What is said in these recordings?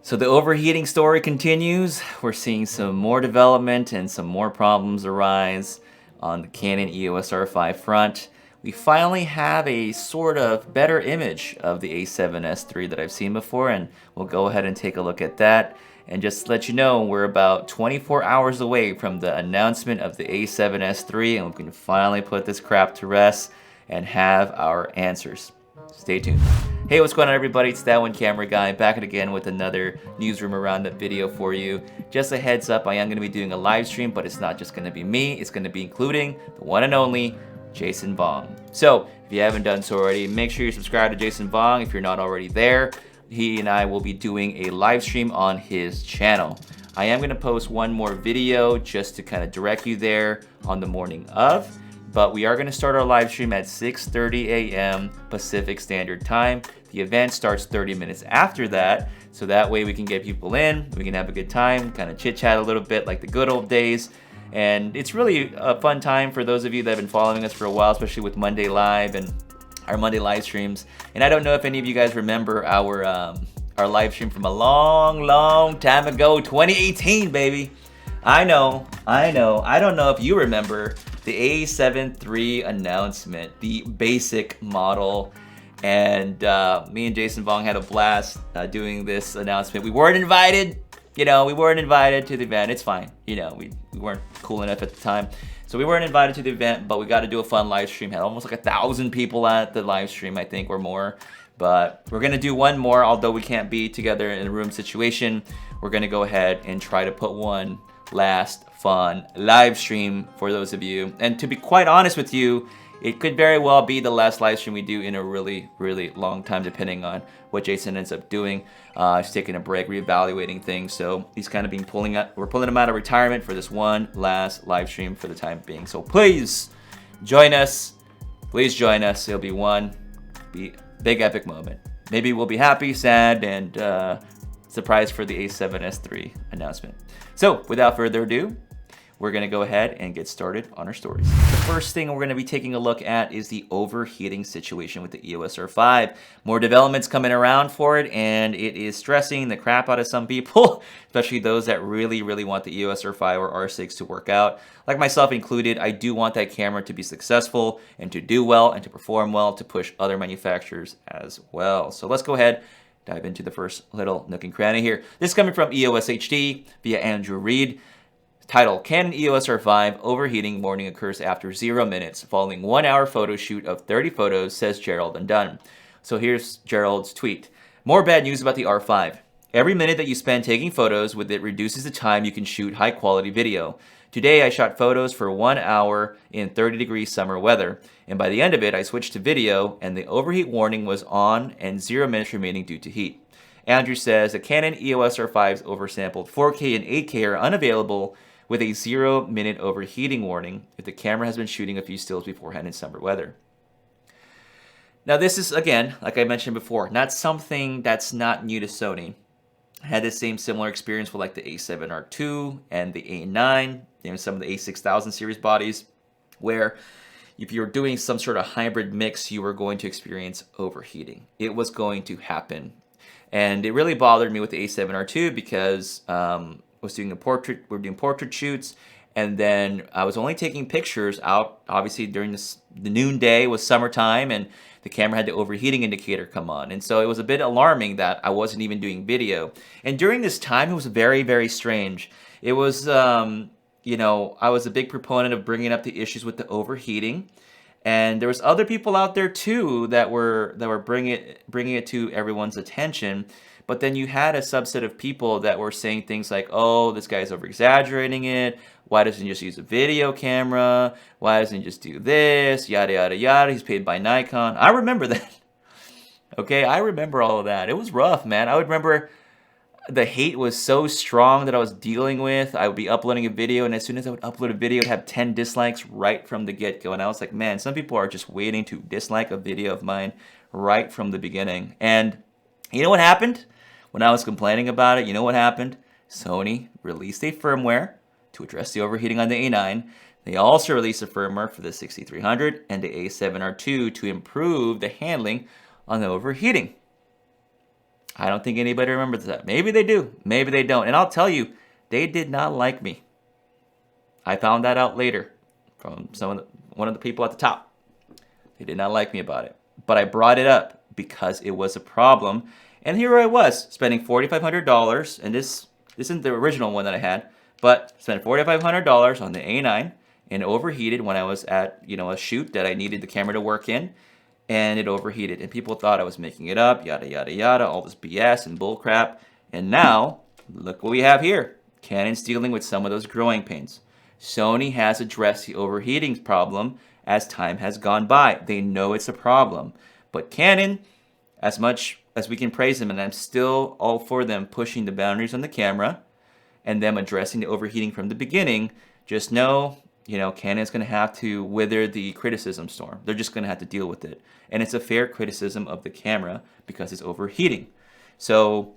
So the overheating story continues. We're seeing some more development and some more problems arise on the Canon EOS R5 front. We finally have a sort of better image of the A7S III that I've seen before, and we'll go ahead and take a look at that. And just to let you know, we're about 24 hours away from the announcement of the A7S III, and we can finally put this crap to rest and have our answers. Stay tuned. Hey, what's going on, everybody? It's That One Camera Guy back again with another newsroom roundup video for you. Just a heads up, I am going to be doing a live stream, but it's not just going to be me. It's going to be including the one and only Jason Vong. So if you haven't done so already, make sure you subscribe to Jason Vong if you're not already there. He and I will be doing a live stream on his channel. I am going to post one more video just to kind of direct you there on the morning of. But we are going to start our live stream at 6:30 a.m. Pacific Standard Time. The event starts 30 minutes after that, so that way we can get people in, we can have a good time, kind of chit-chat a little bit like the good old days. And it's really a fun time for those of you that have been following us for a while, especially with Monday Live and our Monday live streams. And I don't know if any of you guys remember our live stream from a long time ago, 2018, baby. I know. I don't know if you remember the A7 III announcement, the basic model. And me and Jason Vong had a blast doing this announcement. We weren't invited, we weren't invited to the event. It's fine, we weren't cool enough at the time. So we weren't invited to the event, but we got to do a fun live stream. Had almost like 1,000 people at the live stream, I think, or more. But we're gonna do one more, although we can't be together in a room situation. We're gonna go ahead and try to put one last fun live stream for those of you. And to be quite honest with you, it could very well be the last live stream we do in a really long time, depending on what Jason ends up doing. He's taking a break, reevaluating things, so he's kind of we're pulling him out of retirement for this one last live stream for the time being. So please join us. It'll be one big epic moment. Maybe we'll be happy, sad, and surprised for the A7S III announcement. So without further ado, we're gonna go ahead and get started on our stories. The first thing we're gonna be taking a look at is the overheating situation with the EOS R5. More developments coming around for it, and it is stressing the crap out of some people, especially those that really want the EOS R5 or R6 to work out. Like myself included, I do want that camera to be successful and to do well and to perform well to push other manufacturers as well. So let's go ahead, dive into the first little nook and cranny here. This is coming from EOS HD via Andrew Reed. Title: Canon EOS R5 overheating warning occurs after 0 minutes following 1 hour photo shoot of 30 photos, says Gerald Undone. So here's Gerald's tweet. More bad news about the R5. Every minute that you spend taking photos with it reduces the time you can shoot high quality video. Today I shot photos for 1 hour in 30-degree summer weather, and by the end of it I switched to video and the overheat warning was on and 0 minutes remaining due to heat. Andrew says the Canon EOS R5's oversampled 4K and 8K are unavailable with a 0 minute overheating warning if the camera has been shooting a few stills beforehand in summer weather. Now this is, again, like I mentioned before, not something that's not new to Sony. I had the similar experience with like the A7R2 and the A9, some of the A6000 series bodies, where if you're doing some sort of hybrid mix, you were going to experience overheating. It was going to happen. And it really bothered me with the A7R2 because we're doing portrait shoots, and then I was only taking pictures out, obviously during the noonday, was summertime, and the camera had the overheating indicator come on. And so it was a bit alarming that I wasn't even doing video. And during this time, it was very strange. It was, I was a big proponent of bringing up the issues with the overheating. And there was other people out there too that were bringing it to everyone's attention. But then you had a subset of people that were saying things like, oh, this guy's over-exaggerating it. Why doesn't he just use a video camera? Why doesn't he just do this? Yada. He's paid by Nikon. I remember that. Okay, I remember all of that. It was rough, man. I would remember the hate was so strong that I was dealing with. I would be uploading a video, and as soon as I would upload a video, I'd have 10 dislikes right from the get-go. And I was like, man, some people are just waiting to dislike a video of mine right from the beginning. And you know what happened? When I was complaining about it, you know what happened? Sony released a firmware to address the overheating on the A9. They also released a firmware for the 6300 and the A7R2 to improve the handling on the overheating. I don't think anybody remembers that. Maybe they do, maybe they don't. And I'll tell you, they did not like me. I found that out later from one of the people at the top. They did not like me about it. But I brought it up because it was a problem. And here I was, spending $4,500, and this isn't the original one that I had, but spent $4,500 on the A9, and overheated when I was at, a shoot that I needed the camera to work in, and it overheated. And people thought I was making it up, yada, yada, yada, all this BS and bull crap. And now, look what we have here. Canon's dealing with some of those growing pains. Sony has addressed the overheating problem as time has gone by. They know it's a problem. But Canon, as much as we can praise them, and I'm still all for them pushing the boundaries on the camera and them addressing the overheating from the beginning, just know, Canon's going to have to wither the criticism storm. They're just going to have to deal with it. And it's a fair criticism of the camera because it's overheating. So,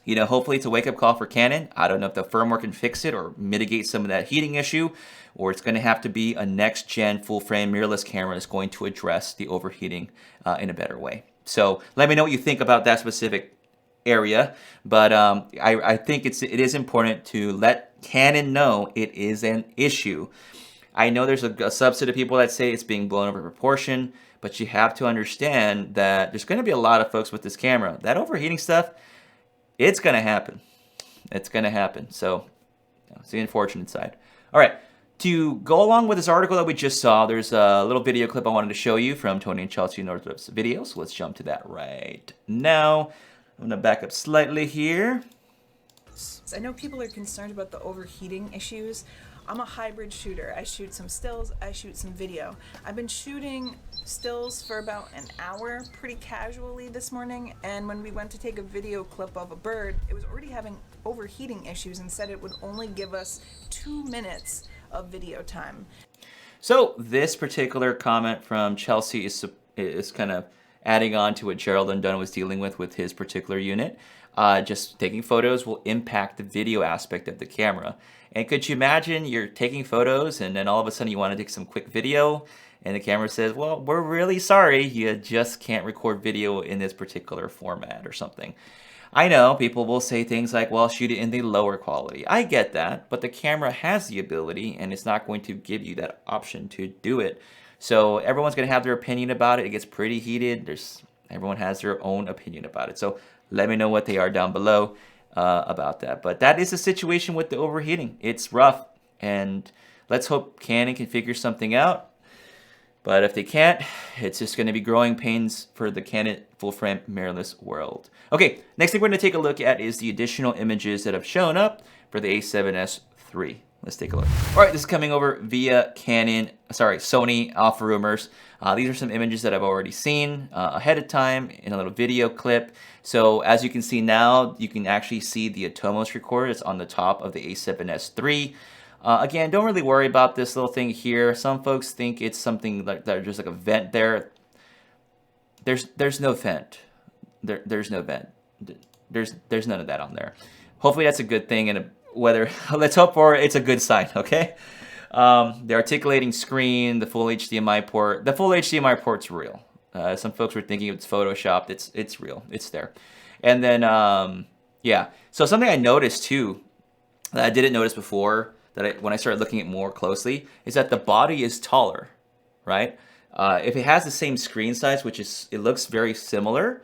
hopefully it's a wake-up call for Canon. I don't know if the firmware can fix it or mitigate some of that heating issue, or it's going to have to be a next-gen full-frame mirrorless camera that's going to address the overheating in a better way. So let me know what you think about that specific area. But I think it is important to let Canon know it is an issue. I know there's a subset of people that say it's being blown over proportion, but you have to understand that there's going to be a lot of folks with this camera. That overheating stuff, it's going to happen. It's going to happen. So it's the unfortunate side. All right. To go along with this article that we just saw, there's a little video clip I wanted to show you from Tony and Chelsea Northrup's video. So let's jump to that right now. I'm going to back up slightly here. I know people are concerned about the overheating issues. I'm a hybrid shooter. I shoot some stills, I shoot some video. I've been shooting stills for about an hour pretty casually this morning, and when we went to take a video clip of a bird, it was already having overheating issues and said it would only give us 2 minutes of video time. So this particular comment from Chelsea is kind of adding on to what Gerald Undone was dealing with his particular unit. Just taking photos will impact the video aspect of the camera. And could you imagine you're taking photos and then all of a sudden you want to take some quick video and the camera says, well, we're really sorry, you just can't record video in this particular format or something. I know people will say things like, well, shoot it in the lower quality. I get that, but the camera has the ability and it's not going to give you that option to do it. So everyone's going to have their opinion about it. It gets pretty heated. Everyone has their own opinion about it. So let me know what they are down below about that. But that is the situation with the overheating. It's rough, and let's hope Canon can figure something out. But if they can't, it's just going to be growing pains for the Canon full-frame mirrorless world. Okay, next thing we're going to take a look at is the additional images that have shown up for the A7S III. Let's take a look. All right, this is coming over via Sony Alpha Rumors. These are some images that I've already seen ahead of time in a little video clip. So as you can see now, you can actually see the Atomos recorder. It's on the top of the A7S III. Again, don't really worry about this little thing here. Some folks think it's something like there's like a vent there. There's no vent. There's no vent. There's none of that on there. Hopefully that's a good thing, and let's hope for it's a good sign. Okay. The articulating screen, the full HDMI port. The full HDMI port's real. Some folks were thinking it's photoshopped. It's real. It's there. And then yeah. So something I noticed too that I didn't notice before, when I started looking at it more closely, is that the body is taller, right? If it has the same screen size, it looks very similar,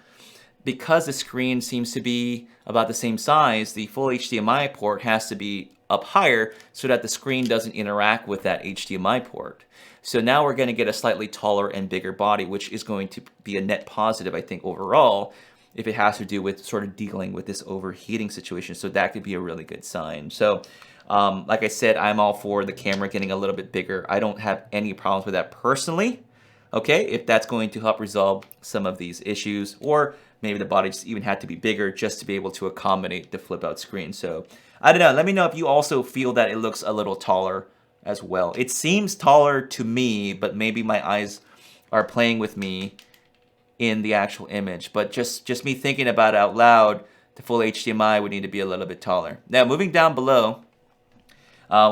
because the screen seems to be about the same size, the full HDMI port has to be up higher so that the screen doesn't interact with that HDMI port. So now we're going to get a slightly taller and bigger body, which is going to be a net positive, I think, overall, if it has to do with sort of dealing with this overheating situation. So that could be a really good sign. So like I said, I'm all for the camera getting a little bit bigger. I don't have any problems with that personally, okay, if that's going to help resolve some of these issues, or maybe the body just even had to be bigger just to be able to accommodate the flip out screen. So I don't know. Let me know if you also feel that it looks a little taller as well. It seems taller to me, but maybe my eyes are playing with me in the actual image. But just me thinking about it out loud, the full HDMI would need to be a little bit taller. Now, moving down below,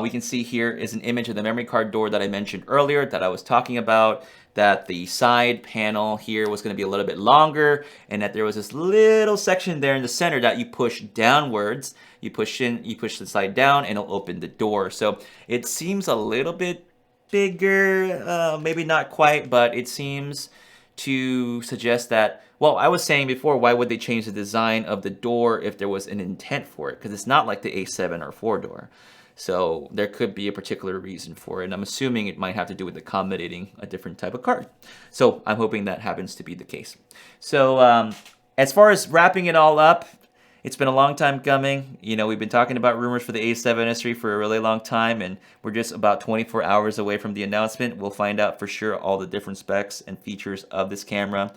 We can see here is an image of the memory card door that I mentioned earlier that I was talking about, that the side panel here was going to be a little bit longer, and that there was this little section there in the center that you push downwards. You push the side down, and it'll open the door. So it seems a little bit bigger, maybe not quite, but it seems to suggest that, well, I was saying before, why would they change the design of the door if there was an intent for it? Because it's not like the A7 or 4 door. So there could be a particular reason for it, and I'm assuming it might have to do with accommodating a different type of card. So I'm hoping that happens to be the case. So as far as wrapping it all up, it's been a long time coming. You know, we've been talking about rumors for the A7SIII for a really long time, and we're just about 24 hours away from the announcement. We'll find out for sure all the different specs and features of this camera.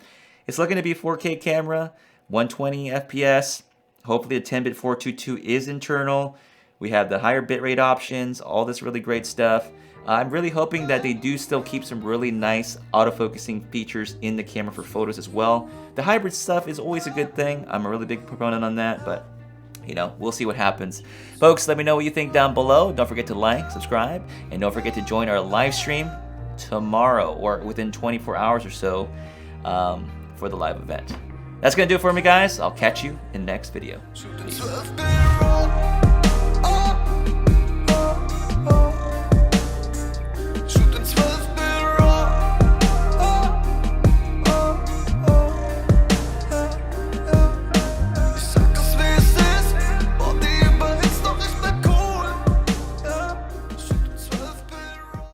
It's looking to be a 4K camera, 120 FPS. Hopefully the 10-bit 422 is internal. We have the higher bitrate options, all this really great stuff. I'm really hoping that they do still keep some really nice autofocusing features in the camera for photos as well. The hybrid stuff is always a good thing. I'm a really big proponent on that, but you know, we'll see what happens. Folks, let me know what you think down below. Don't forget to like, subscribe, and don't forget to join our live stream tomorrow or within 24 hours or so for the live event. That's going to do it for me, guys. I'll catch you in the next video. Peace.